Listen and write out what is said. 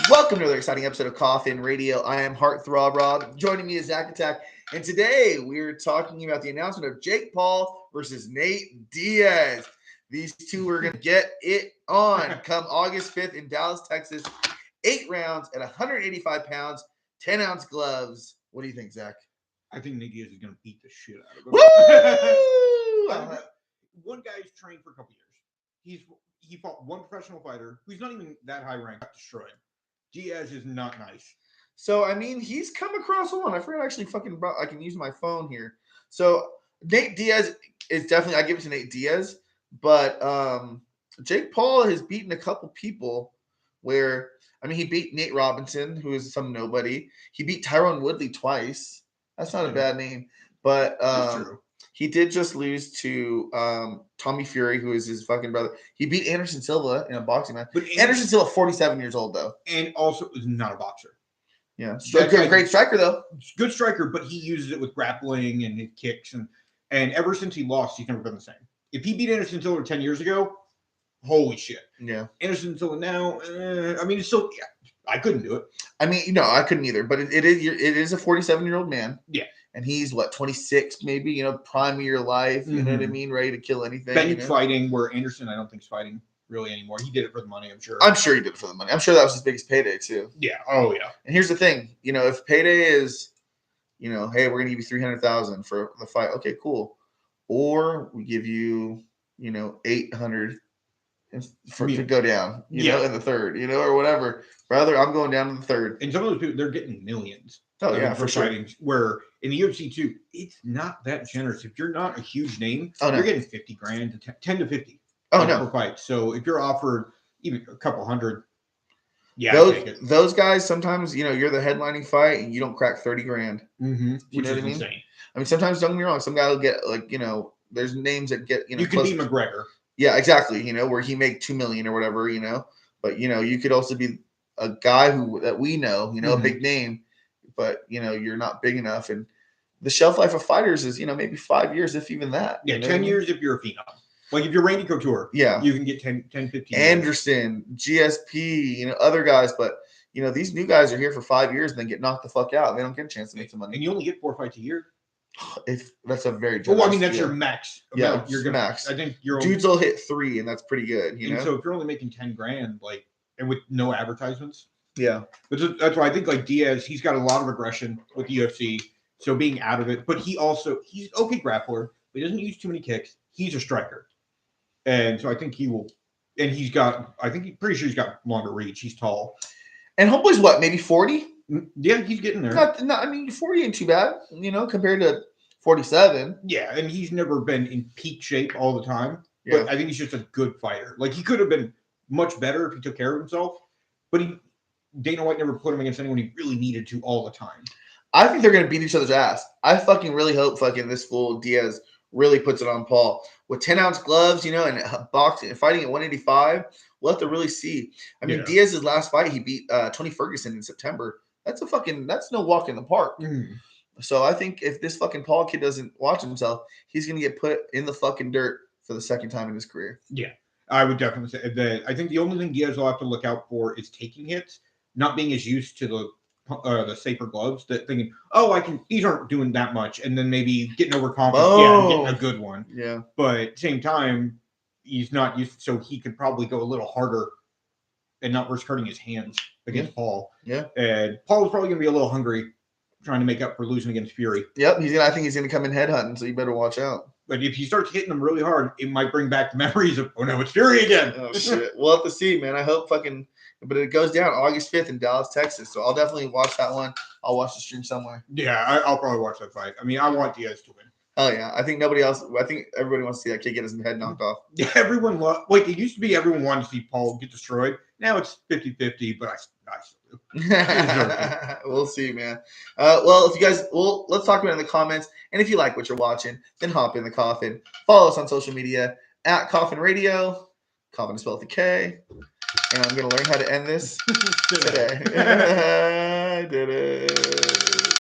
Welcome to another exciting episode of Koffin Radio. I am Heartthrob Rob. Joining me is Zach Attack. And today we're talking about the announcement of Jake Paul versus Nate Diaz. These two are going to get it on come August 5th in Dallas, Texas. 8 rounds at 185 pounds, 10-ounce gloves. What do you think, Zach? I think Nate Diaz is going to beat the shit out of him. Woo! One guy's trained for a couple years. He fought one professional fighter who's not even that high ranked, got destroyed. Diaz is not nice. So, I mean, he's come across one. I forgot actually I can use my phone here. So, Nate Diaz is definitely, I give it to Nate Diaz. But Jake Paul has beaten a couple people where, I mean, he beat Nate Robinson, who is some nobody. He beat Tyron Woodley twice. That's not a bad name. But he did just lose to Tommy Fury, who is his fucking brother. He beat Anderson Silva in a boxing match. But Anderson Silva, 47 years old, though. And also is not a boxer. Yeah. Great striker, though. Good striker, but he uses it with grappling and his kicks. And ever since he lost, he's never been the same. If he beat Anderson Silva 10 years ago, holy shit. Yeah. Anderson Silva now, I mean, it's still, I couldn't do it. I mean, I couldn't either. But it is a 47-year-old man. Yeah. And he's, 26 maybe, prime of your life, you know what I mean? Ready to kill anything. Then fighting, where Anderson, I don't think, is fighting really anymore. He did it for the money, I'm sure. I'm sure he did it for the money. I'm sure that was his biggest payday, too. Yeah. Oh, yeah. And here's the thing. If payday is, hey, we're going to give you $300,000 for the fight. Okay, cool. Or we give you, $800 to go down, in the third, or whatever. Brother, I'm going down in the third. And some of those people, they're getting millions. Oh, yeah, for sure. Where in the UFC, too, it's not that generous. If you're not a huge name, you're getting $50,000 to 10 to 50. Per fight. So if you're offered even a couple hundred, those guys sometimes, you're the headlining fight and you don't crack $30,000. Mm-hmm. You know what I mean? Insane. I mean, sometimes, don't get me wrong, some guy will get there's names that get you could be McGregor. Yeah, exactly. Where he made $2 million or whatever. But you could also be a guy that we know, a big name, but you're not big enough. And the shelf life of fighters is maybe 5 years, if even that. Yeah, 10 years if you're a phenom. Like if you're Randy Couture, you can get 10, 15 Anderson, years. GSP, other guys, but these new guys are here for 5 years and then get knocked the fuck out. They don't get a chance to make some money. And you only get 4 fights a year. If that's a very generous, well, I mean that's your max. Yeah, you're gonna max. I think dudes will hit 3, and that's pretty good. So if you're only making $10,000, and with no advertisements, but that's why I think Diaz, he's got a lot of aggression with the UFC, so being out of it. But he's okay grappler, but he doesn't use too many kicks. He's a striker, and so I think he will. And pretty sure he's got longer reach. He's tall, and Homeboy's what, maybe 40? Yeah, he's getting there. I mean, 40 ain't too bad, compared to 47. Yeah, and he's never been in peak shape all the time. Yeah. But I think he's just a good fighter. He could have been much better if he took care of himself. But Dana White never put him against anyone he really needed to all the time. I think they're going to beat each other's ass. I fucking really hope this fool Diaz really puts it on Paul. With 10-ounce gloves, and boxing and fighting at 185, we'll have to really see. I mean, Diaz's last fight, he beat Tony Ferguson in September. That's no walk in the park. So I think if this fucking Paul kid doesn't watch himself, he's going to get put in the fucking dirt for the second time in his career. Yeah, I would definitely say that. I think the only thing Diaz will have to look out for is taking hits, not being as used to the safer gloves, that thinking, these aren't doing that much, and then maybe getting overconfident, and getting a good one. Yeah. But at the same time, he's not used, so he could probably go a little harder and not risk hurting his hands against Paul. Yeah. And Paul's probably going to be a little hungry trying to make up for losing against Fury. Yep. I think he's going to come in head hunting, so you better watch out. But if he starts hitting them really hard, it might bring back the memories of, oh no, it's Fury again. Oh, shit. We'll have to see, man. I hope but it goes down August 5th in Dallas, Texas. So I'll definitely watch that one. I'll watch the stream somewhere. Yeah, I'll probably watch that fight. I mean, I want Diaz to win. Oh, yeah. I think everybody wants to see that kid get his head knocked off. Yeah, everyone it used to be everyone wanted to see Paul get destroyed. Now it's 50-50, but I still do. We'll see, man. Well, if you guys, let's talk about it in the comments. And if you like what you're watching, then hop in the Koffin. Follow us on social media at Koffin Radio. Koffin is spelled with a K. And I'm going to learn how to end this today. I did it.